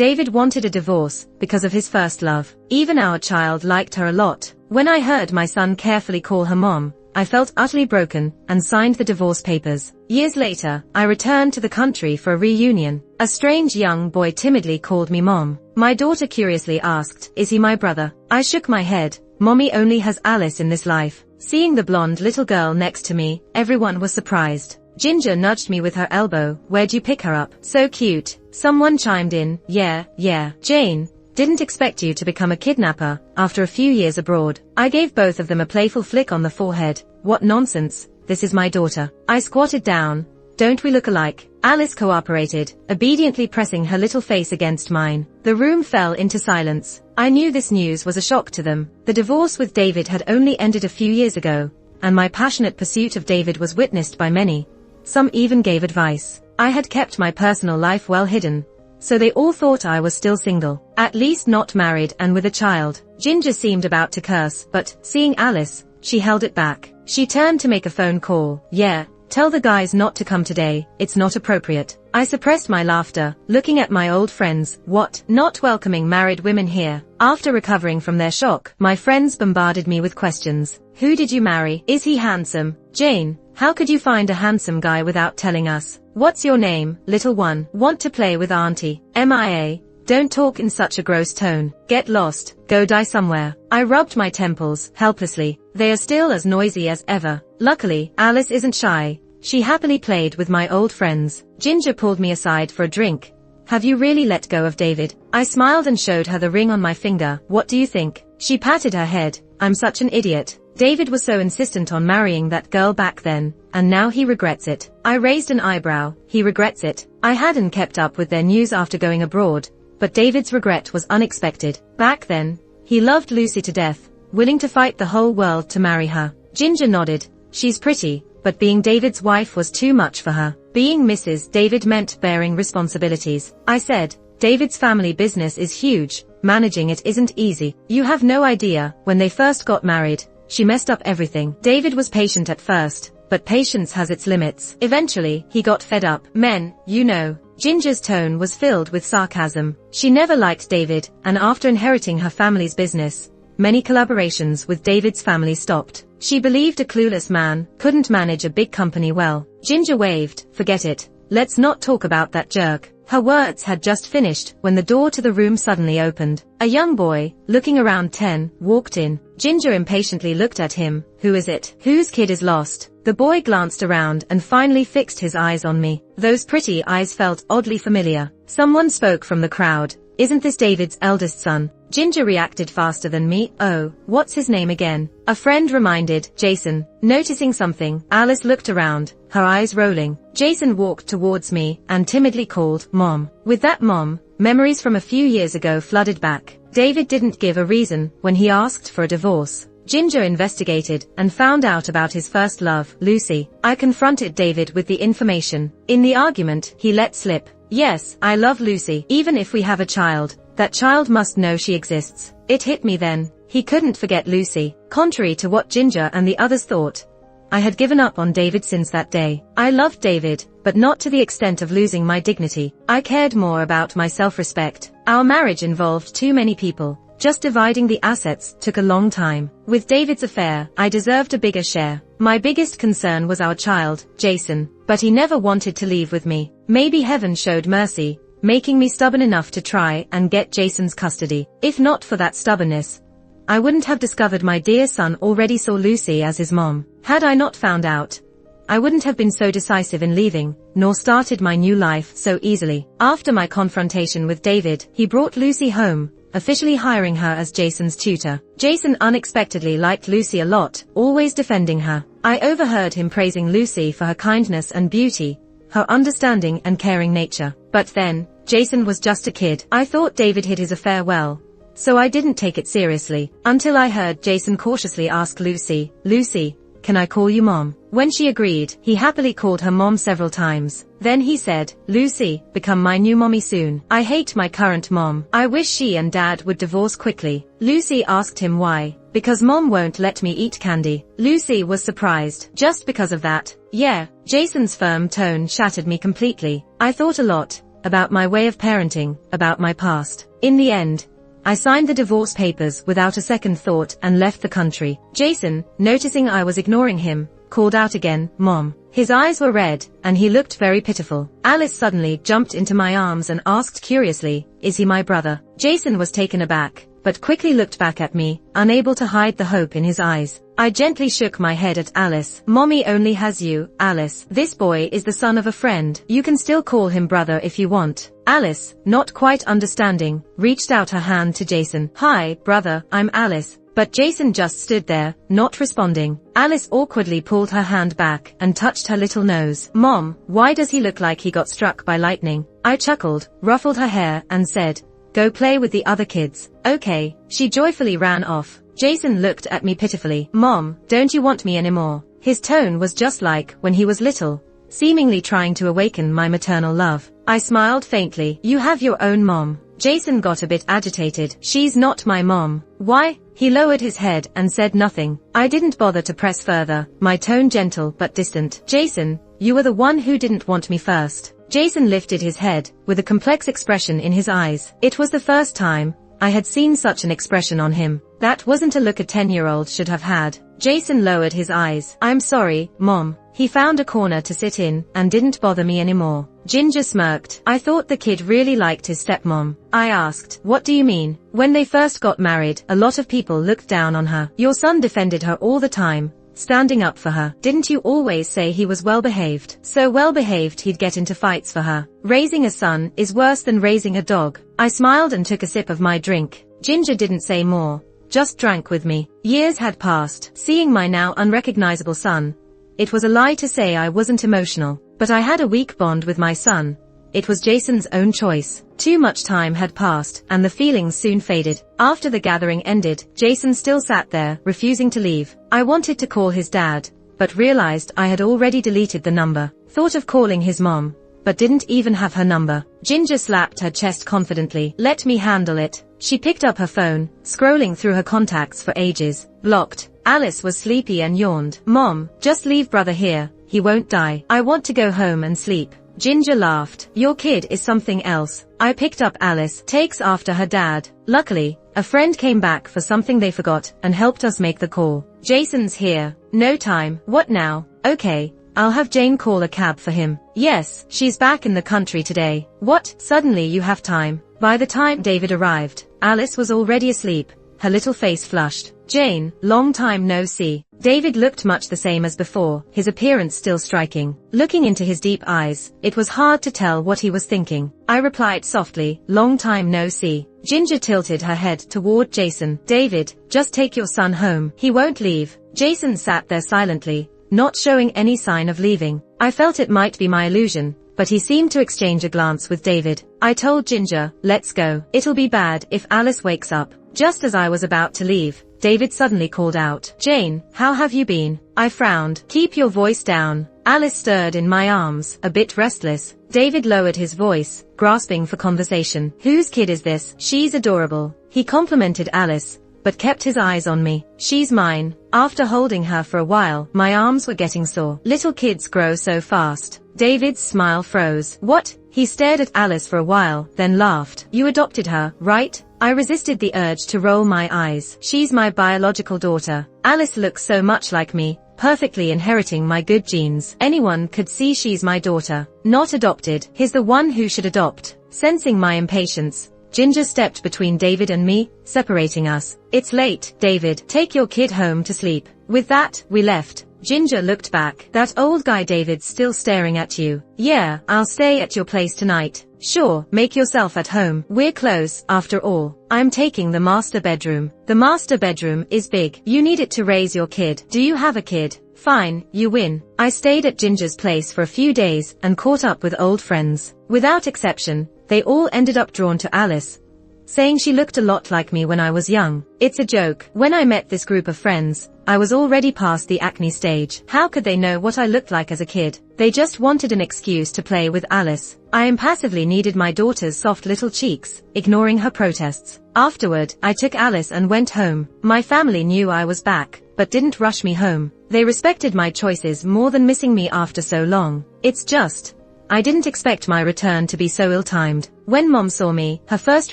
David wanted a divorce because of his first love. Even our child liked her a lot. When I heard my son carefully call her mom, I felt utterly broken and signed the divorce papers. Years later, I returned to the country for a reunion. A strange young boy timidly called me mom. My daughter curiously asked, "Is he my brother?" I shook my head. Mommy only has Alice in this life. Seeing the blonde little girl next to me, everyone was surprised. Ginger nudged me with her elbow. "Where'd you pick her up? So cute." Someone chimed in, Yeah. Jane, didn't expect you to become a kidnapper after a few years abroad." I gave both of them a playful flick on the forehead. "What nonsense, this is my daughter." I squatted down. "Don't we look alike?" Alice cooperated, obediently pressing her little face against mine. The room fell into silence. I knew this news was a shock to them. The divorce with David had only ended a few years ago, and my passionate pursuit of David was witnessed by many. Some even gave advice. I had kept my personal life well hidden, so they all thought I was still single, at least not married and with a child. Ginger seemed about to curse, but, seeing Alice, she held it back. She turned to make a phone call. "Yeah, tell the guys not to come today, it's not appropriate." I suppressed my laughter, looking at my old friends. "What? Not welcoming married women here?" After recovering from their shock, my friends bombarded me with questions. "Who did you marry? Is he handsome? Jane, how could you find a handsome guy without telling us? What's your name, little one? Want to play with auntie? MIA? Don't talk in such a gross tone. Get lost, go die somewhere." I rubbed my temples, helplessly. They are still as noisy as ever. Luckily, Alice isn't shy. She happily played with my old friends. Ginger pulled me aside for a drink. "Have you really let go of David?" I smiled and showed her the ring on my finger. "What do you think?" She patted her head. "I'm such an idiot. David was so insistent on marrying that girl back then, and now he regrets it." I raised an eyebrow. "He regrets it?" I hadn't kept up with their news after going abroad, but David's regret was unexpected. Back then, he loved Lucy to death, willing to fight the whole world to marry her. Ginger nodded. "She's pretty, but being David's wife was too much for her. Being Mrs. David meant bearing responsibilities." I said, "David's family business is huge. Managing it isn't easy. You have no idea, when they first got married, she messed up everything. David was patient at first, but patience has its limits. Eventually, he got fed up. Men, you know." Ginger's tone was filled with sarcasm. She never liked David, and after inheriting her family's business, many collaborations with David's family stopped. She believed a clueless man couldn't manage a big company well. Ginger waved. "Forget it. Let's not talk about that jerk." Her words had just finished when the door to the room suddenly opened. A young boy, looking around 10, walked in. Ginger impatiently looked at him. "Who is it? Whose kid is lost?" The boy glanced around and finally fixed his eyes on me. Those pretty eyes felt oddly familiar. Someone spoke from the crowd. "Isn't this David's eldest son?" Ginger reacted faster than me. "Oh, what's his name again?" A friend reminded. "Jason." Noticing something, Alice looked around, her eyes rolling. Jason walked towards me and timidly called, "Mom." With that "Mom," memories from a few years ago flooded back. David didn't give a reason when he asked for a divorce. Ginger investigated and found out about his first love, Lucy. I confronted David with the information. In the argument, he let slip, "Yes, I love Lucy. Even if we have a child, that child must know she exists." It hit me then. He couldn't forget Lucy. Contrary to what Ginger and the others thought, I had given up on David since that day. I loved David, but not to the extent of losing my dignity. I cared more about my self-respect. Our marriage involved too many people. Just dividing the assets took a long time. With David's affair, I deserved a bigger share. My biggest concern was our child, Jason, but he never wanted to leave with me. Maybe heaven showed mercy, making me stubborn enough to try and get Jason's custody. If not for that stubbornness, I wouldn't have discovered my dear son already saw Lucy as his mom. Had I not found out, I wouldn't have been so decisive in leaving, nor started my new life so easily. After my confrontation with David, he brought Lucy home, officially hiring her as Jason's tutor. Jason unexpectedly liked Lucy a lot, always defending her. I overheard him praising Lucy for her kindness and beauty, her understanding and caring nature. But then, Jason was just a kid. I thought David hid his affair well, so I didn't take it seriously, until I heard Jason cautiously ask Lucy, "Lucy, can I call you Mom?" When she agreed, he happily called her Mom several times. Then he said, "Lucy, become my new mommy soon. I hate my current mom. I wish she and Dad would divorce quickly." Lucy asked him why. "Because Mom won't let me eat candy." Lucy was surprised. "Just because of that?" "Yeah." Jason's firm tone shattered me completely. I thought a lot. about my way of parenting, about my past. In the end, I signed the divorce papers without a second thought and left the country. Jason, noticing I was ignoring him, called out again, "Mom." His eyes were red, and he looked very pitiful. Alice suddenly jumped into my arms and asked curiously, "Is he my brother?" Jason was taken aback, but quickly looked back at me, unable to hide the hope in his eyes. I gently shook my head at Alice. "Mommy only has you, Alice. This boy is the son of a friend. You can still call him brother if you want." Alice, not quite understanding, reached out her hand to Jason. "Hi, brother, I'm Alice." But Jason just stood there, not responding. Alice awkwardly pulled her hand back and touched her little nose. "Mom, why does he look like he got struck by lightning?" I chuckled, ruffled her hair, and said, "Go play with the other kids." "Okay." She joyfully ran off. Jason looked at me pitifully. "Mom, don't you want me anymore?" His tone was just like when he was little, seemingly trying to awaken my maternal love. I smiled faintly. "You have your own mom." Jason got a bit agitated. "She's not my mom." "Why?" He lowered his head and said nothing. I didn't bother to press further, my tone gentle but distant. "Jason, you were the one who didn't want me first." Jason lifted his head, with a complex expression in his eyes. It was the first time I had seen such an expression on him. That wasn't a look a 10-year-old should have had. Jason lowered his eyes. "I'm sorry, Mom." He found a corner to sit in, and didn't bother me anymore. Ginger smirked. "I thought the kid really liked his stepmom." I asked, "What do you mean?" "When they first got married, a lot of people looked down on her. Your son defended her all the time, standing up for her. Didn't you always say he was well-behaved? So well-behaved he'd get into fights for her. Raising a son is worse than raising a dog." I smiled and took a sip of my drink. Ginger didn't say more, just drank with me. Years had passed. Seeing my now unrecognizable son, it was a lie to say I wasn't emotional, but I had a weak bond with my son. It was Jason's own choice. Too much time had passed, and the feelings soon faded. After the gathering ended, Jason still sat there, refusing to leave. I wanted to call his dad, but realized I had already deleted the number. Thought of calling his mom, but didn't even have her number. Ginger slapped her chest confidently. "Let me handle it." She picked up her phone, scrolling through her contacts for ages. Blocked. Alice was sleepy and yawned. "Mom, just leave brother here, he won't die. I want to go home and sleep." Ginger laughed. "Your kid is something else." I picked up Alice. "Takes after her dad." Luckily, a friend came back for something they forgot and helped us make the call. "Jason's here." "No time." "What now?" "Okay, I'll have Jane call a cab for him." "Yes, she's back in the country today." "What? Suddenly you have time." By the time David arrived, Alice was already asleep, her little face flushed. "Jane, long time no see." David looked much the same as before, his appearance still striking. Looking into his deep eyes, it was hard to tell what he was thinking. I replied softly, "Long time no see." Ginger tilted her head toward Jason. "David, just take your son home. He won't leave." Jason sat there silently, not showing any sign of leaving. I felt it might be my illusion, but he seemed to exchange a glance with David. I told Ginger, "Let's go. It'll be bad if Alice wakes up." Just as I was about to leave, David suddenly called out, "Jane, how have you been?" I frowned. "Keep your voice down." Alice stirred in my arms, a bit restless. David lowered his voice, grasping for conversation. "Whose kid is this?" "She's adorable." He complimented Alice, but kept his eyes on me. "She's mine." After holding her for a while, my arms were getting sore. Little kids grow so fast. David's smile froze. "What?" He stared at Alice for a while, then laughed. "You adopted her, right?" I resisted the urge to roll my eyes. "She's my biological daughter." Alice looks so much like me, perfectly inheriting my good genes. Anyone could see she's my daughter, not adopted. He's the one who should adopt. Sensing my impatience, Ginger stepped between David and me, separating us. "It's late, David. Take your kid home to sleep." With that, we left. Ginger looked back. "That old guy David's still staring at you." "Yeah, I'll stay at your place tonight." "Sure, make yourself at home. We're close, after all." "I'm taking the master bedroom." "The master bedroom is big. You need it to raise your kid." "Do you have a kid?" "Fine, you win." I stayed at Ginger's place for a few days and caught up with old friends. Without exception, they all ended up drawn to Alice, saying she looked a lot like me when I was young. It's a joke. When I met this group of friends, I was already past the acne stage. How could they know what I looked like as a kid? They just wanted an excuse to play with Alice. I impassively needed my daughter's soft little cheeks, ignoring her protests. Afterward, I took Alice and went home. My family knew I was back, but didn't rush me home. They respected my choices more than missing me after so long. It's just, I didn't expect my return to be so ill-timed. When Mom saw me, her first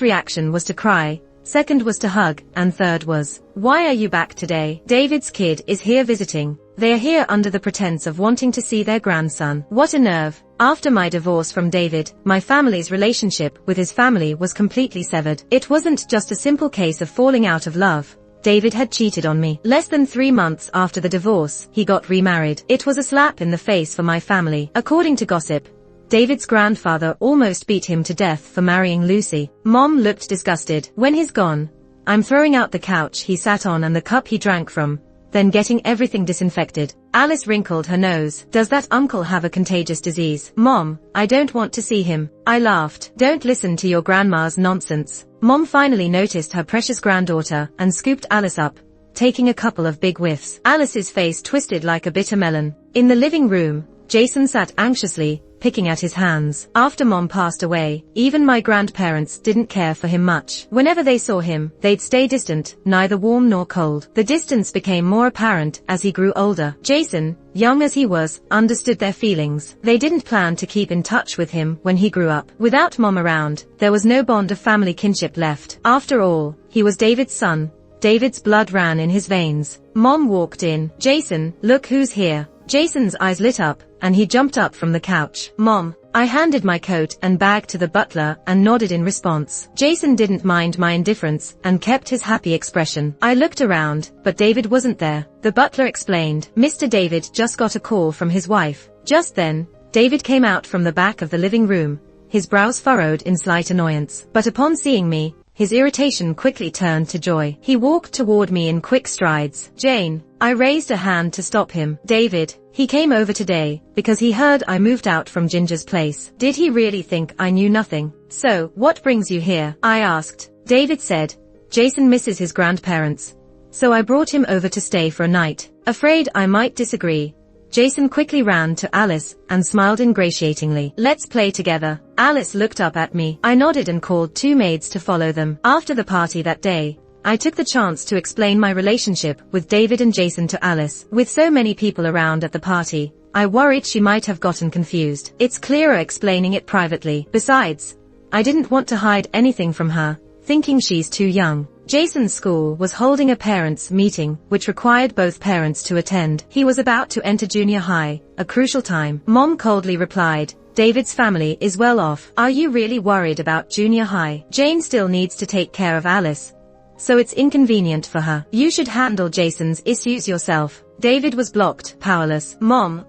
reaction was to cry, second was to hug, and third was, "Why are you back today? David's kid is here visiting. They are here under the pretense of wanting to see their grandson." What a nerve. After my divorce from David, my family's relationship with his family was completely severed. It wasn't just a simple case of falling out of love. David had cheated on me. Less than 3 months after the divorce, he got remarried. It was a slap in the face for my family. According to gossip, David's grandfather almost beat him to death for marrying Lucy. Mom looked disgusted. "When he's gone, I'm throwing out the couch he sat on and the cup he drank from, then getting everything disinfected." Alice wrinkled her nose. "Does that uncle have a contagious disease?" "Mom, I don't want to see him." I laughed. "Don't listen to your grandma's nonsense." Mom finally noticed her precious granddaughter and scooped Alice up, taking a couple of big whiffs. Alice's face twisted like a bitter melon. In the living room, Jason sat anxiously, picking at his hands. After Mom passed away, even my grandparents didn't care for him much. Whenever they saw him, they'd stay distant, neither warm nor cold. The distance became more apparent as he grew older. Jason, young as he was, understood their feelings. They didn't plan to keep in touch with him when he grew up. Without Mom around, there was no bond of family kinship left. After all, he was David's son. David's blood ran in his veins. Mom walked in. "Jason, look who's here." Jason's eyes lit up, and he jumped up from the couch. "Mom." I handed my coat and bag to the butler and nodded in response. Jason didn't mind my indifference and kept his happy expression. I looked around, but David wasn't there. The butler explained, "Mr. David just got a call from his wife." Just then, David came out from the back of the living room, his brows furrowed in slight annoyance. But upon seeing me, his irritation quickly turned to joy. He walked toward me in quick strides. "Jane." I raised a hand to stop him. "David, he came over today because he heard I moved out from Ginger's place." Did he really think I knew nothing? "So, what brings you here?" I asked. David said, "Jason misses his grandparents, so I brought him over to stay for a night." Afraid I might disagree, Jason quickly ran to Alice and smiled ingratiatingly. "Let's play together." Alice looked up at me. I nodded and called 2 maids to follow them. After the party that day, I took the chance to explain my relationship with David and Jason to Alice. With so many people around at the party, I worried she might have gotten confused. It's clearer explaining it privately. Besides, I didn't want to hide anything from her, thinking she's too young. Jason's school was holding a parents' meeting, which required both parents to attend. He was about to enter junior high, a crucial time. Mom coldly replied, "David's family is well off. Are you really worried about junior high? Jane still needs to take care of Alice, so it's inconvenient for her. You should handle Jason's issues yourself." David was blocked, powerless. "Mom,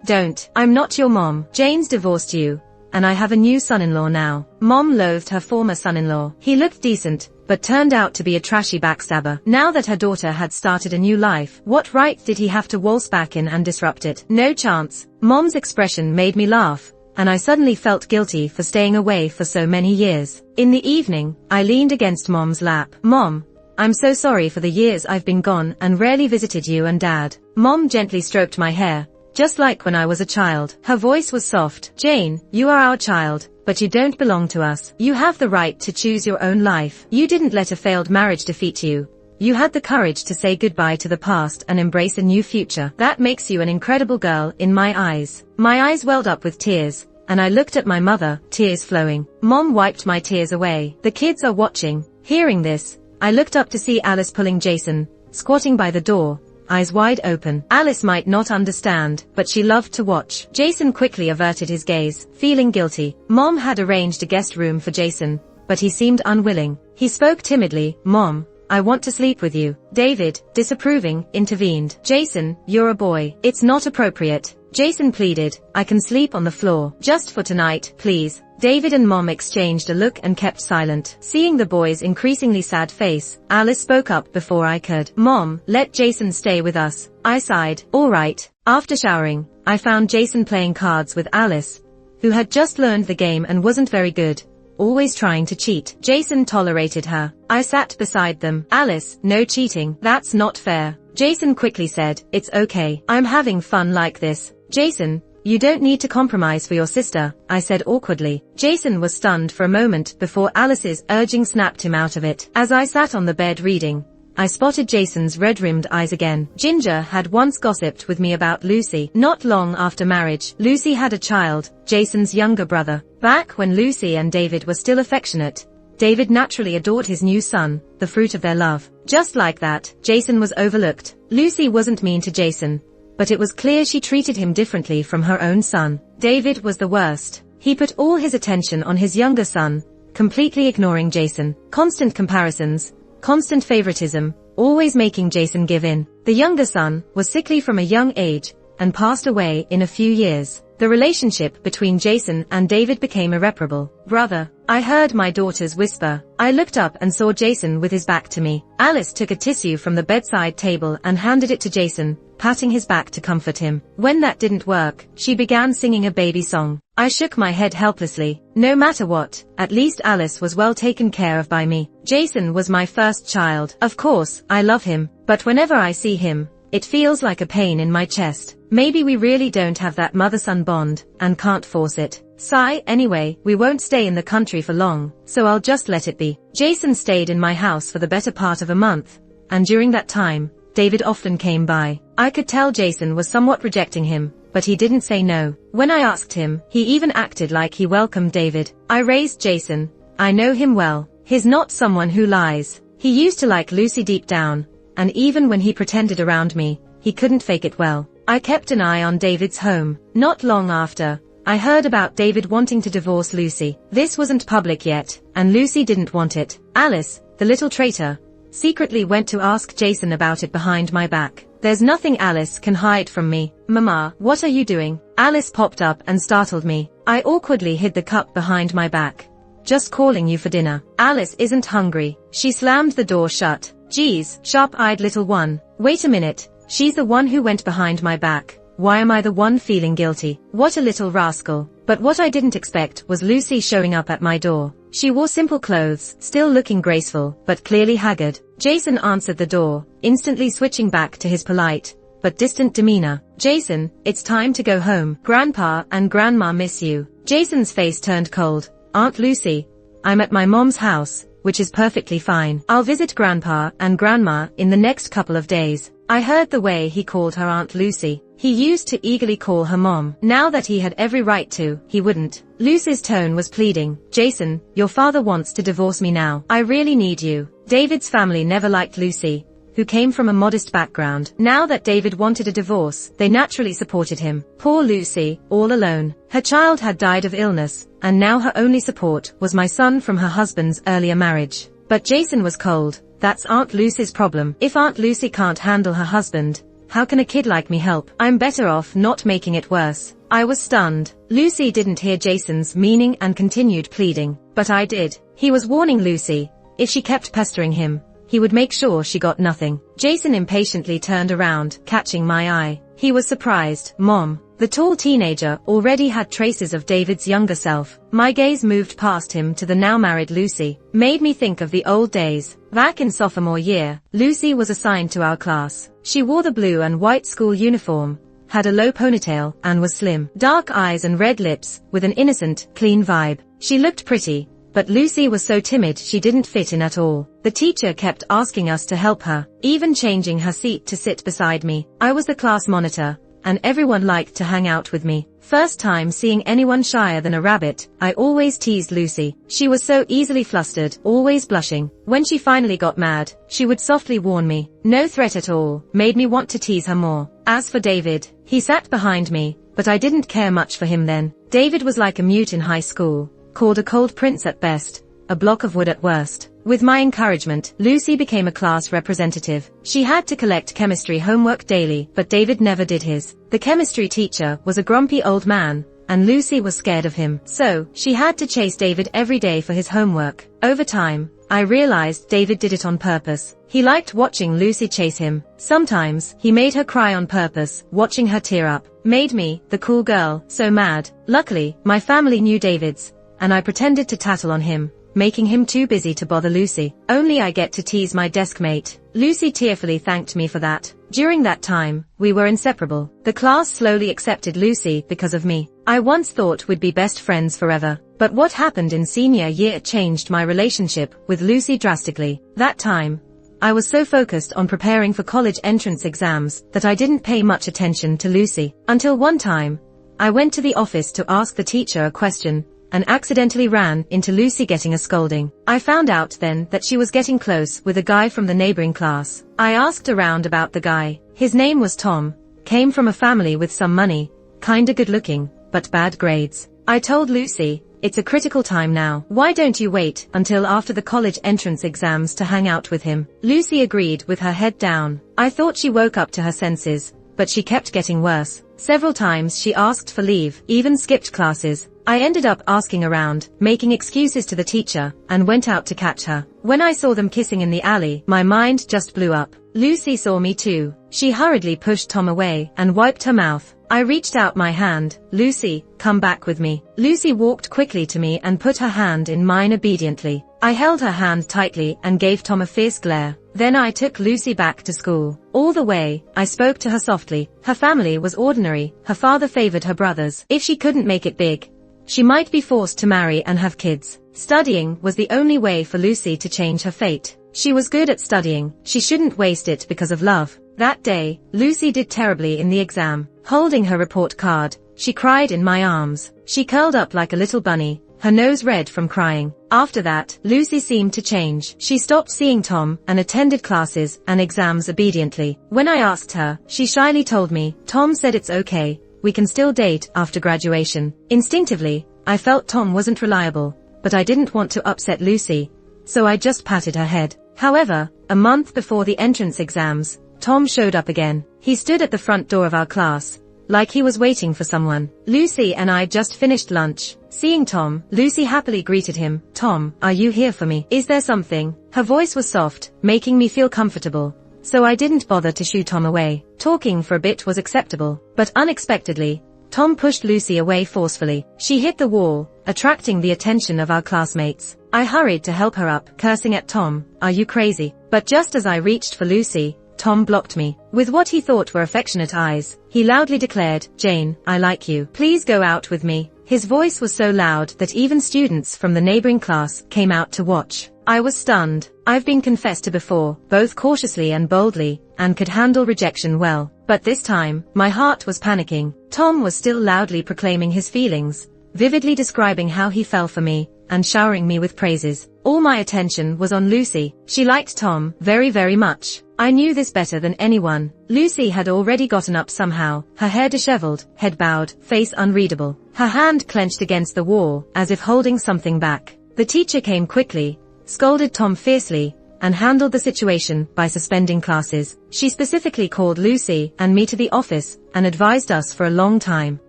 don't. I'm not your mom. Jane's divorced you, and I have a new son-in-law now." Mom loathed her former son-in-law. He looked decent, but turned out to be a trashy backstabber. Now that her daughter had started a new life, what right did he have to waltz back in and disrupt it? No chance. Mom's expression made me laugh, and I suddenly felt guilty for staying away for so many years. In the evening, I leaned against Mom's lap. "Mom, I'm so sorry for the years I've been gone and rarely visited you and Dad." Mom gently stroked my hair, just like when I was a child. Her voice was soft. "Jane, you are our child, but you don't belong to us. You have the right to choose your own life. You didn't let a failed marriage defeat you. You had the courage to say goodbye to the past and embrace a new future. That makes you an incredible girl in my eyes." My eyes welled up with tears, and I looked at my mother, tears flowing. Mom wiped my tears away. The kids are watching. Hearing this, I looked up to see Alice pulling Jason, squatting by the door, eyes wide open. Alice might not understand, but she loved to watch. Jason quickly averted his gaze, feeling guilty. Mom had arranged a guest room for Jason, but he seemed unwilling. He spoke timidly. "Mom, I want to sleep with you." David, disapproving, intervened. "Jason, you're a boy. It's not appropriate." Jason pleaded, "I can sleep on the floor. Just for tonight, please." David and Mom exchanged a look and kept silent. Seeing the boy's increasingly sad face, Alice spoke up before I could. "Mom, let Jason stay with us." I sighed. "All right." After showering, I found Jason playing cards with Alice, who had just learned the game and wasn't very good, always trying to cheat. Jason tolerated her. I sat beside them. "Alice, no cheating. That's not fair." Jason quickly said, "It's okay. I'm having fun like this." "Jason, you don't need to compromise for your sister," I said awkwardly. Jason was stunned for a moment before Alice's urging snapped him out of it. As I sat on the bed reading, I spotted Jason's red-rimmed eyes again. Ginger had once gossiped with me about Lucy. Not long after marriage, Lucy had a child, Jason's younger brother. Back when Lucy and David were still affectionate, David naturally adored his new son, the fruit of their love. Just like that, Jason was overlooked. Lucy wasn't mean to Jason, but it was clear she treated him differently from her own son. David was the worst. He put all his attention on his younger son, completely ignoring Jason. Constant comparisons, constant favoritism, always making Jason give in. The younger son was sickly from a young age and passed away in a few years. The relationship between Jason and David became irreparable. Brother, I heard my daughters whisper. I looked up and saw Jason with his back to me. Alice took a tissue from the bedside table and handed it to Jason, patting his back to comfort him. When that didn't work, she began singing a baby song. I shook my head helplessly. No matter what, at least Alice was well taken care of by me. Jason was my first child. Of course, I love him, but whenever I see him, it feels like a pain in my chest. Maybe we really don't have that mother-son bond, and can't force it. Sigh, anyway, we won't stay in the country for long, so I'll just let it be. Jason stayed in my house for the better part of a month, and during that time, David often came by. I could tell Jason was somewhat rejecting him, but he didn't say no. When I asked him, he even acted like he welcomed David. I raised Jason. I know him well. He's not someone who lies. He used to like Lucy deep down, and even when he pretended around me, he couldn't fake it well. I kept an eye on David's home. Not long after, I heard about David wanting to divorce Lucy. This wasn't public yet, and Lucy didn't want it. Alice, the little traitor, secretly went to ask Jason about it behind my back. There's nothing Alice can hide from me. Mama, what are you doing? Alice popped up and startled me. I awkwardly hid the cup behind my back. Just calling you for dinner. Alice isn't hungry. She slammed the door shut. Geez, sharp-eyed little one. Wait a minute. She's the one who went behind my back. Why am I the one feeling guilty? What a little rascal. But what I didn't expect was Lucy showing up at my door. She wore simple clothes, still looking graceful, but clearly haggard. Jason answered the door, instantly switching back to his polite, but distant demeanor. Jason, it's time to go home. Grandpa and Grandma miss you. Jason's face turned cold. Aunt Lucy, I'm at my mom's house, which is perfectly fine. I'll visit Grandpa and Grandma in the next couple of days. I heard the way he called her Aunt Lucy. He used to eagerly call her mom. Now that he had every right to, he wouldn't. Lucy's tone was pleading. Jason, your father wants to divorce me now. I really need you. David's family never liked Lucy, who came from a modest background. Now that David wanted a divorce, they naturally supported him. Poor Lucy, all alone. Her child had died of illness, and now her only support was my son from her husband's earlier marriage. But Jason was cold. That's Aunt Lucy's problem. If Aunt Lucy can't handle her husband, how can a kid like me help? I'm better off not making it worse. I was stunned. Lucy didn't hear Jason's meaning and continued pleading. But I did. He was warning Lucy. If she kept pestering him, he would make sure she got nothing. Jason impatiently turned around, catching my eye. He was surprised. Mom. The tall teenager already had traces of David's younger self. My gaze moved past him to the now married Lucy. Made me think of the old days. Back in sophomore year, Lucy was assigned to our class. She wore the blue and white school uniform, had a low ponytail, and was slim. Dark eyes and red lips, with an innocent, clean vibe. She looked pretty, but Lucy was so timid she didn't fit in at all. The teacher kept asking us to help her, even changing her seat to sit beside me. I was the class monitor, and everyone liked to hang out with me. First time seeing anyone shyer than a rabbit, I always teased Lucy. She was so easily flustered, always blushing. When she finally got mad, she would softly warn me. No threat at all, made me want to tease her more. As for David, he sat behind me, but I didn't care much for him then. David was like a mute in high school, called a cold prince at best, a block of wood at worst. With my encouragement, Lucy became a class representative. She had to collect chemistry homework daily, but David never did his. The chemistry teacher was a grumpy old man, and Lucy was scared of him. So, she had to chase David every day for his homework. Over time, I realized David did it on purpose. He liked watching Lucy chase him. Sometimes, he made her cry on purpose, watching her tear up. Made me, the cool girl, so mad. Luckily, my family knew David's, and I pretended to tattle on him, making him too busy to bother Lucy. Only I get to tease my desk mate. Lucy tearfully thanked me for that. During that time, we were inseparable. The class slowly accepted Lucy because of me. I once thought we'd be best friends forever. But what happened in senior year changed my relationship with Lucy drastically. That time, I was so focused on preparing for college entrance exams that I didn't pay much attention to Lucy. Until one time, I went to the office to ask the teacher a question, and accidentally ran into Lucy getting a scolding. I found out then that she was getting close with a guy from the neighboring class. I asked around about the guy. His name was Tom, came from a family with some money, kinda good looking, but bad grades. I told Lucy, it's a critical time now. Why don't you wait until after the college entrance exams to hang out with him? Lucy agreed with her head down. I thought she woke up to her senses, but she kept getting worse. Several times she asked for leave, even skipped classes. I ended up asking around, making excuses to the teacher, and went out to catch her. When I saw them kissing in the alley, my mind just blew up. Lucy saw me too. She hurriedly pushed Tom away and wiped her mouth. I reached out my hand. Lucy, come back with me. Lucy walked quickly to me and put her hand in mine obediently. I held her hand tightly and gave Tom a fierce glare. Then I took Lucy back to school. All the way, I spoke to her softly. Her family was ordinary. Her father favored her brothers. If she couldn't make it big, she might be forced to marry and have kids. Studying was the only way for Lucy to change her fate. She was good at studying. She shouldn't waste it because of love. That day, Lucy did terribly in the exam. Holding her report card, she cried in my arms. She curled up like a little bunny, her nose red from crying. After that, Lucy seemed to change. She stopped seeing Tom and attended classes and exams obediently. When I asked her, she shyly told me, Tom said it's okay, we can still date after graduation. Instinctively, I felt Tom wasn't reliable, but I didn't want to upset Lucy, so I just patted her head. However, a month before the entrance exams, Tom showed up again. He stood at the front door of our class, like he was waiting for someone. Lucy and I just finished lunch. Seeing Tom, Lucy happily greeted him. Tom, are you here for me? Is there something? Her voice was soft, making me feel comfortable, so I didn't bother to shoo Tom away. Talking for a bit was acceptable, but unexpectedly, Tom pushed Lucy away forcefully. She hit the wall, attracting the attention of our classmates. I hurried to help her up, cursing at Tom, are you crazy? But just as I reached for Lucy, Tom blocked me. With what he thought were affectionate eyes, he loudly declared, Jane, I like you. Please go out with me. His voice was so loud that even students from the neighboring class came out to watch. I was stunned. I've been confessed to before, both cautiously and boldly, and could handle rejection well. But this time, my heart was panicking. Tom was still loudly proclaiming his feelings, vividly describing how he fell for me, and showering me with praises. All my attention was on Lucy. She liked Tom very, very much. I knew this better than anyone. Lucy had already gotten up somehow, her hair disheveled, head bowed, face unreadable. Her hand clenched against the wall, as if holding something back. The teacher came quickly, scolded Tom fiercely, and handled the situation by suspending classes. She specifically called Lucy and me to the office, and advised us for a long time.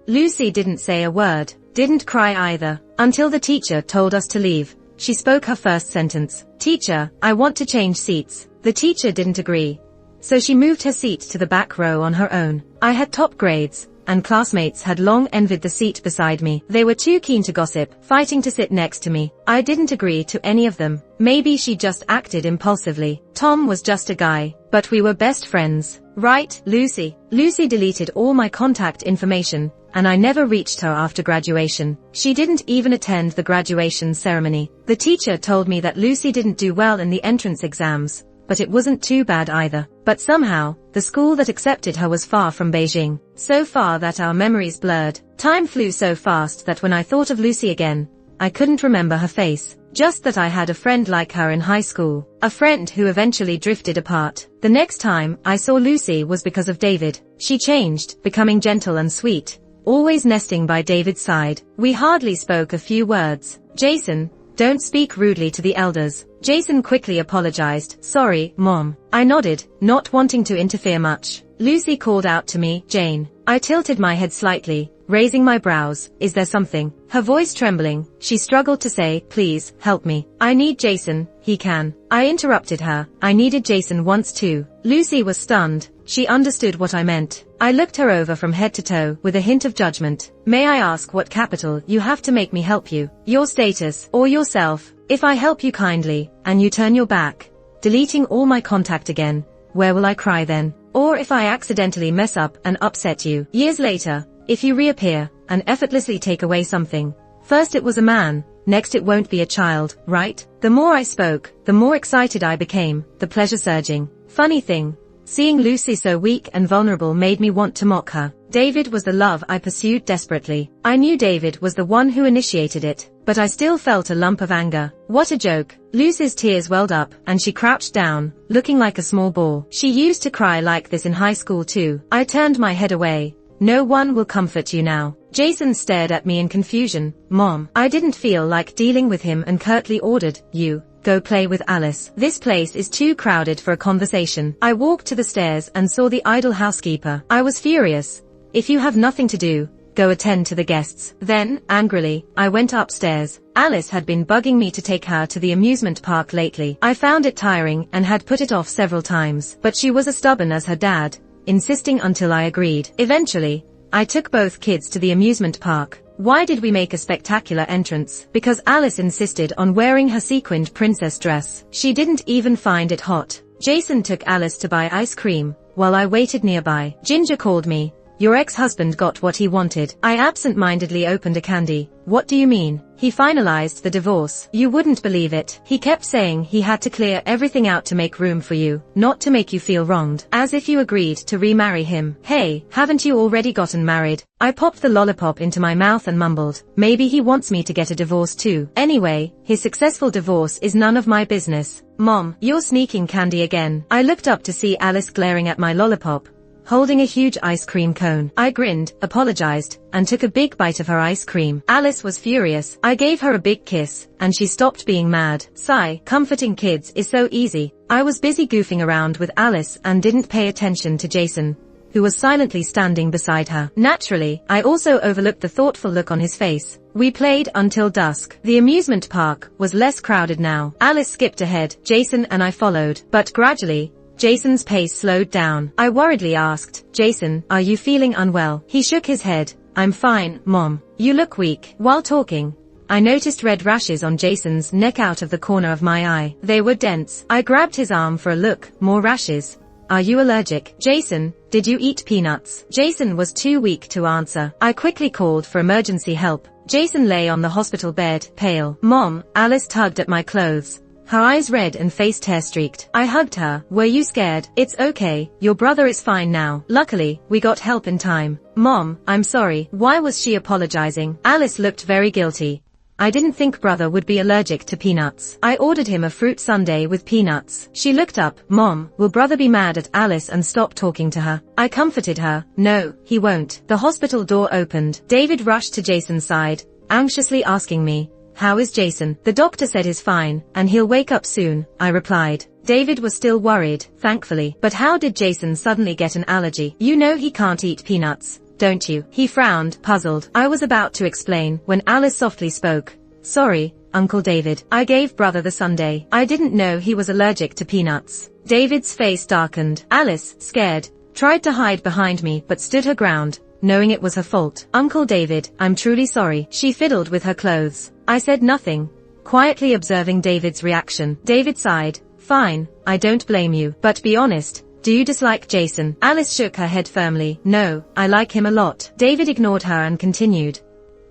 Lucy didn't say a word, didn't cry either, until the teacher told us to leave. She spoke her first sentence. Teacher, I want to change seats. The teacher didn't agree, so she moved her seat to the back row on her own. I had top grades, and classmates had long envied the seat beside me. They were too keen to gossip, fighting to sit next to me. I didn't agree to any of them. Maybe she just acted impulsively. Tom was just a guy, but we were best friends. Right, Lucy? Lucy deleted all my contact information, and I never reached her after graduation. She didn't even attend the graduation ceremony. The teacher told me that Lucy didn't do well in the entrance exams, but it wasn't too bad either. But somehow, the school that accepted her was far from Beijing. So far that our memories blurred. Time flew so fast that when I thought of Lucy again, I couldn't remember her face. Just that I had a friend like her in high school. A friend who eventually drifted apart. The next time I saw Lucy was because of David. She changed, becoming gentle and sweet, always nesting by David's side. We hardly spoke a few words. Jason, don't speak rudely to the elders. Jason quickly apologized. Sorry, Mom. I nodded, not wanting to interfere much. Lucy called out to me, Jane. I tilted my head slightly, raising my brows. Is there something? Her voice trembling, she struggled to say, please, help me. I need Jason, he can. I interrupted her. I needed Jason once too. Lucy was stunned. She understood what I meant. I looked her over from head to toe with a hint of judgment. May I ask what capital you have to make me help you? Your status, or yourself? If I help you kindly, and you turn your back, deleting all my contact again, where will I cry then? Or if I accidentally mess up and upset you, years later, if you reappear, and effortlessly take away something First it was a man, next it won't be a child, right? The more I spoke, the more excited I became, the pleasure surging. Funny thing, seeing Lucy so weak and vulnerable made me want to mock her. David was the love I pursued desperately. I knew David was the one who initiated it, but I still felt a lump of anger. What a joke. Lucy's tears welled up, and she crouched down, looking like a small ball. She used to cry like this in high school too. I turned my head away. No one will comfort you now. Jason stared at me in confusion. Mom, I didn't feel like dealing with him and curtly ordered, you, go play with Alice. This place is too crowded for a conversation. I walked to the stairs and saw the idle housekeeper. I was furious. If you have nothing to do, go attend to the guests. Then, angrily, I went upstairs. Alice had been bugging me to take her to the amusement park lately. I found it tiring and had put it off several times, but she was as stubborn as her dad, insisting until I agreed. Eventually, I took both kids to the amusement park. Why did we make a spectacular entrance? Because Alice insisted on wearing her sequined princess dress. She didn't even find it hot. Jason took Alice to buy ice cream, while I waited nearby. Ginger called me. Your ex-husband got what he wanted. I absent-mindedly opened a candy. What do you mean? He finalized the divorce. You wouldn't believe it. He kept saying he had to clear everything out to make room for you, not to make you feel wronged. As if you agreed to remarry him. Hey, haven't you already gotten married? I popped the lollipop into my mouth and mumbled. Maybe he wants me to get a divorce too. Anyway, his successful divorce is none of my business. Mom, you're sneaking candy again. I looked up to see Alice glaring at my lollipop, holding a huge ice cream cone. I grinned, apologized, and took a big bite of her ice cream. Alice was furious. I gave her a big kiss, and she stopped being mad. Sigh, comforting kids is so easy. I was busy goofing around with Alice and didn't pay attention to Jason, who was silently standing beside her. Naturally, I also overlooked the thoughtful look on his face. We played until dusk. The amusement park was less crowded now. Alice skipped ahead, Jason and I followed, but gradually, Jason's pace slowed down. I worriedly asked, Jason, are you feeling unwell? He shook his head. I'm fine, Mom. You look weak. While talking, I noticed red rashes on Jason's neck out of the corner of my eye. They were dense. I grabbed his arm for a look. More rashes. Are you allergic? Jason, did you eat peanuts? Jason was too weak to answer. I quickly called for emergency help. Jason lay on the hospital bed, pale. Mom, Alice tugged at my clothes, her eyes red and face tear-streaked. I hugged her. Were you scared? It's okay. Your brother is fine now. Luckily, we got help in time. Mom, I'm sorry. Why was she apologizing? Alice looked very guilty. I didn't think brother would be allergic to peanuts. I ordered him a fruit sundae with peanuts. She looked up. Mom, will brother be mad at Alice and stop talking to her? I comforted her. No, he won't. The hospital door opened. David rushed to Jason's side, anxiously asking me, how is Jason? The doctor said he's fine, and he'll wake up soon, I replied. David was still worried, thankfully. But how did Jason suddenly get an allergy? You know he can't eat peanuts, don't you? He frowned, puzzled. I was about to explain when Alice softly spoke. Sorry, Uncle David. I gave brother the sundae. I didn't know he was allergic to peanuts. David's face darkened. Alice, scared, tried to hide behind me but stood her ground, knowing it was her fault. Uncle David, I'm truly sorry. She fiddled with her clothes. I said nothing, quietly observing David's reaction. David sighed. Fine, I don't blame you. But be honest, do you dislike Jason? Alice shook her head firmly. No, I like him a lot. David ignored her and continued.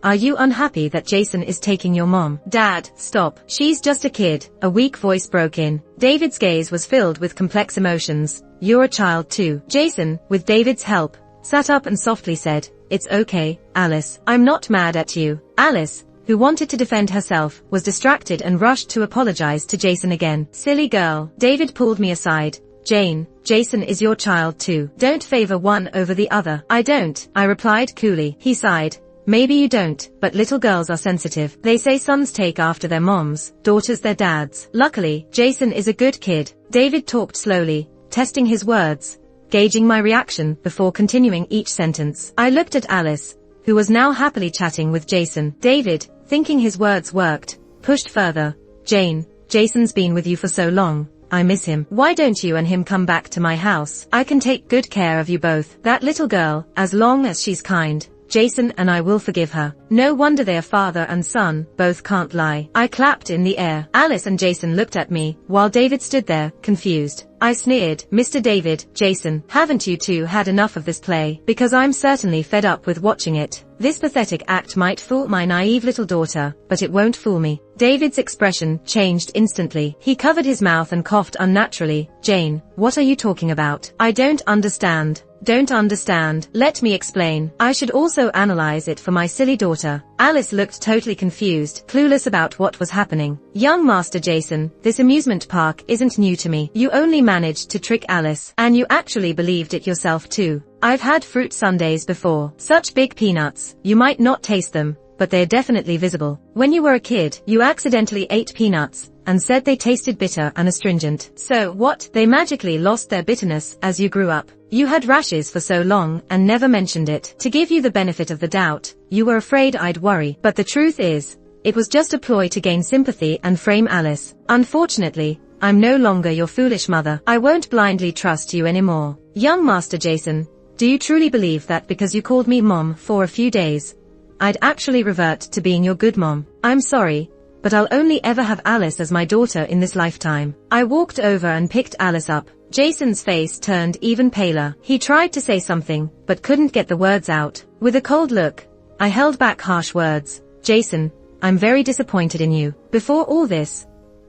Are you unhappy that Jason is taking your mom? Dad, stop. She's just a kid. A weak voice broke in. David's gaze was filled with complex emotions. You're a child too. Jason, with David's help, sat up and softly said, it's okay, Alice. I'm not mad at you. Alice, who wanted to defend herself, was distracted and rushed to apologize to Jason again. Silly girl. David pulled me aside. Jane, Jason is your child too. Don't favor one over the other. I don't, I replied coolly. He sighed. Maybe you don't, but little girls are sensitive. They say sons take after their moms, daughters their dads. Luckily, Jason is a good kid. David talked slowly, testing his words, gauging my reaction before continuing each sentence. I looked at Alice, who was now happily chatting with Jason. David, thinking his words worked, pushed further. Jane, Jason's been with you for so long. I miss him. Why don't you and him come back to my house? I can take good care of you both. That little girl, as long as she's kind, Jason and I will forgive her. No wonder they are father and son, both can't lie. I clapped in the air. Alice and Jason looked at me, while David stood there, confused. I sneered, Mr. David, Jason, haven't you two had enough of this play? Because I'm certainly fed up with watching it. This pathetic act might fool my naive little daughter, but it won't fool me. David's expression changed instantly. He covered his mouth and coughed unnaturally. Jane, what are you talking about? I don't understand. Don't understand. Let me explain. I should also analyze it for my silly daughter. Alice looked totally confused, clueless about what was happening. Young Master Jason, this amusement park isn't new to me. You only managed to trick Alice, and you actually believed it yourself too. I've had fruit sundaes before. Such big peanuts. You might not taste them, but they're definitely visible. When you were a kid, you accidentally ate peanuts and said they tasted bitter and astringent. So what? They magically lost their bitterness as you grew up. You had rashes for so long and never mentioned it. To give you the benefit of the doubt, you were afraid I'd worry. But the truth is, it was just a ploy to gain sympathy and frame Alice. Unfortunately, I'm no longer your foolish mother. I won't blindly trust you anymore. Young Master Jason, do you truly believe that because you called me Mom for a few days, I'd actually revert to being your good mom? I'm sorry, but I'll only ever have Alice as my daughter in this lifetime. I walked over and picked Alice up. Jason's face turned even paler. He tried to say something, but couldn't get the words out. With a cold look, I held back harsh words. Jason, I'm very disappointed in you. Before all this,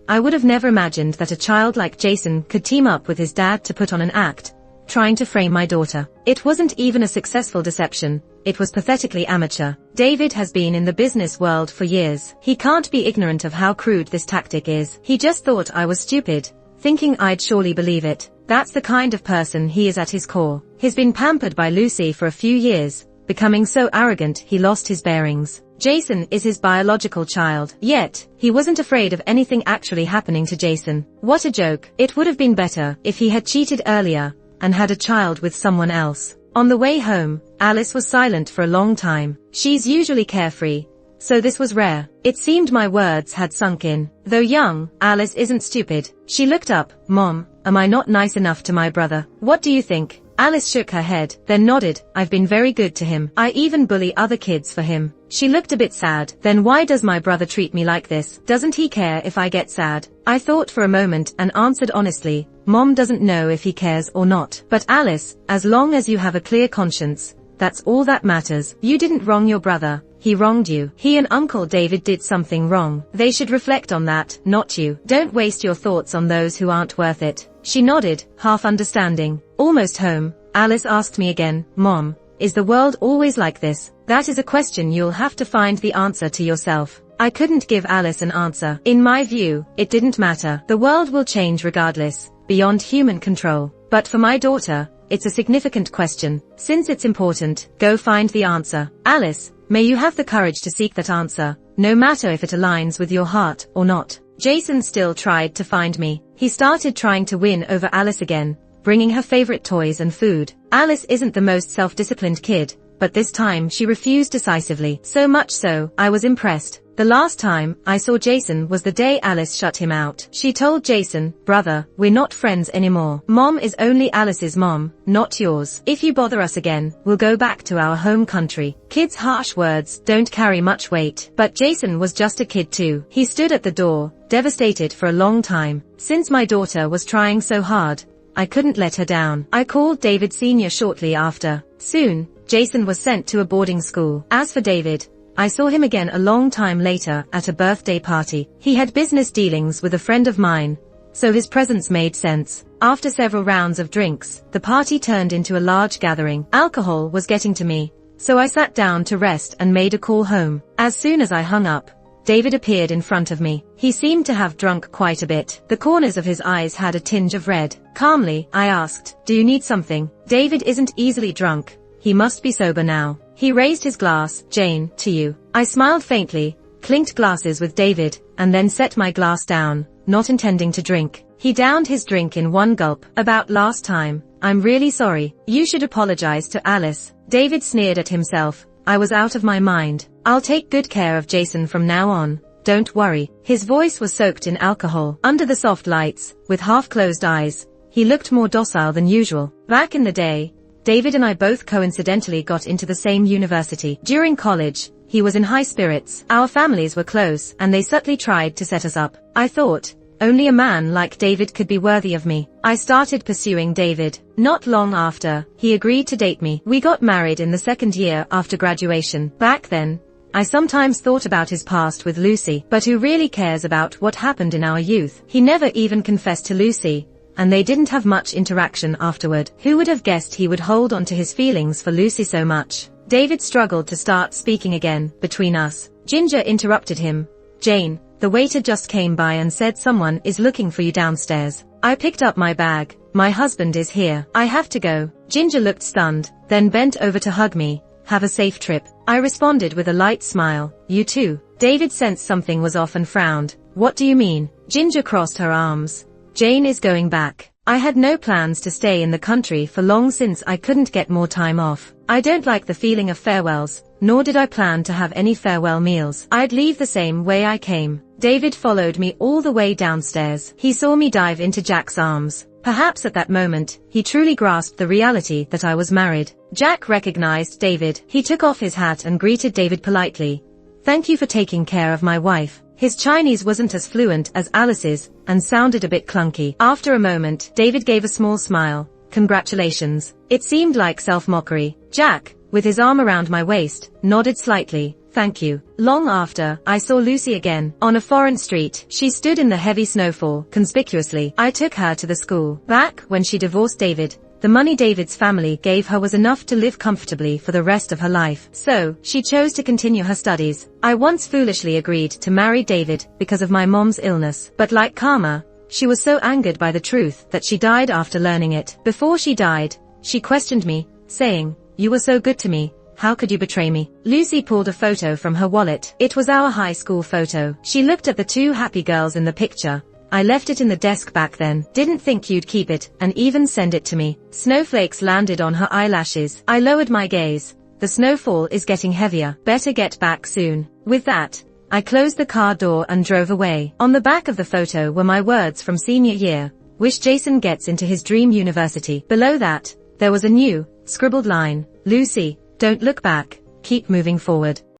I would have never imagined that a child like Jason could team up with his dad to put on an act, trying to frame my daughter. It wasn't even a successful deception. It was pathetically amateur. David has been in the business world for years. He can't be ignorant of how crude this tactic is. He just thought I was stupid, thinking I'd surely believe it. That's the kind of person he is at his core. He's been pampered by Lucy for a few years, becoming so arrogant he lost his bearings. Jason is his biological child. Yet, he wasn't afraid of anything actually happening to Jason. What a joke. It would have been better if he had cheated earlier and had a child with someone else. On the way home, Alice was silent for a long time. She's usually carefree, so this was rare. It seemed my words had sunk in. Though young, Alice isn't stupid. She looked up. Mom, am I not nice enough to my brother? What do you think? Alice shook her head, then nodded. I've been very good to him. I even bully other kids for him. She looked a bit sad. Then why does my brother treat me like this? Doesn't he care if I get sad? I thought for a moment and answered honestly. Mom doesn't know if he cares or not. But Alice, as long as you have a clear conscience, that's all that matters. You didn't wrong your brother. He wronged you. He and Uncle David did something wrong. They should reflect on that, not you. Don't waste your thoughts on those who aren't worth it. She nodded, half understanding. Almost home, Alice asked me again, Mom, is the world always like this? That is a question you'll have to find the answer to yourself. I couldn't give Alice an answer. In my view, it didn't matter. The world will change regardless, beyond human control. But for my daughter, it's a significant question. Since it's important, go find the answer. Alice, may you have the courage to seek that answer, no matter if it aligns with your heart or not. Jason still tried to find me. He started trying to win over Alice again, bringing her favorite toys and food. Alice isn't the most self-disciplined kid, but this time she refused decisively. So much so, I was impressed. The last time I saw Jason was the day Alice shut him out. She told Jason, brother, we're not friends anymore. Mom is only Alice's mom, not yours. If you bother us again, we'll go back to our home country. Kids' harsh words don't carry much weight. But Jason was just a kid too. He stood at the door, devastated for a long time. Since my daughter was trying so hard, I couldn't let her down. I called David Sr. shortly after. Soon, Jason was sent to a boarding school. As for David, I saw him again a long time later at a birthday party. He had business dealings with a friend of mine, so his presence made sense. After several rounds of drinks, the party turned into a large gathering. Alcohol was getting to me, so I sat down to rest and made a call home. As soon as I hung up, David appeared in front of me. He seemed to have drunk quite a bit. The corners of his eyes had a tinge of red. Calmly, I asked, do you need something? David isn't easily drunk. He must be sober now. He raised his glass. Jane, to you. I smiled faintly, clinked glasses with David, and then set my glass down, not intending to drink. He downed his drink in one gulp. About last time, I'm really sorry. You should apologize to Alice. David sneered at himself. I was out of my mind. I'll take good care of Jason from now on. Don't worry. His voice was soaked in alcohol. Under the soft lights, with half-closed eyes, he looked more docile than usual. Back in the day, David and I both coincidentally got into the same university. During college, he was in high spirits. Our families were close, and they subtly tried to set us up. I thought, only a man like David could be worthy of me. I started pursuing David. Not long after, he agreed to date me. We got married in the second year after graduation. Back then, I sometimes thought about his past with Lucy, but who really cares about what happened in our youth? He never even confessed to Lucy, and they didn't have much interaction afterward. Who would have guessed he would hold on to his feelings for Lucy so much? David struggled to start speaking again. Between us, Ginger interrupted him. Jane, the waiter just came by and said someone is looking for you downstairs. I picked up my bag. My husband is here. I have to go. Ginger looked stunned, then bent over to hug me. Have a safe trip. I responded with a light smile. You too. David sensed something was off and frowned. What do you mean? Ginger crossed her arms. Jane is going back. I had no plans to stay in the country for long since I couldn't get more time off. I don't like the feeling of farewells, nor did I plan to have any farewell meals. I'd leave the same way I came. David followed me all the way downstairs. He saw me dive into Jack's arms. Perhaps at that moment, he truly grasped the reality that I was married. Jack recognized David. He took off his hat and greeted David politely. Thank you for taking care of my wife. His Chinese wasn't as fluent as Alice's, and sounded a bit clunky. After a moment, David gave a small smile. Congratulations. It seemed like self-mockery. Jack, with his arm around my waist, nodded slightly. Thank you. Long after, I saw Lucy again. On a foreign street, she stood in the heavy snowfall, conspicuously. I took her to the school. Back when she divorced David, the money David's family gave her was enough to live comfortably for the rest of her life. So, she chose to continue her studies. I once foolishly agreed to marry David because of my mom's illness. But like karma, she was so angered by the truth that she died after learning it. Before she died, she questioned me, saying, "You were so good to me. How could you betray me?" Lucy pulled a photo from her wallet. It was our high school photo. She looked at the two happy girls in the picture. I left it in the desk back then. Didn't think you'd keep it, and even send it to me. Snowflakes landed on her eyelashes. I lowered my gaze. The snowfall is getting heavier. Better get back soon. With that, I closed the car door and drove away. On the back of the photo were my words from senior year. Wish Jason gets into his dream university. Below that, there was a new, scribbled line. Lucy, don't look back. Keep moving forward.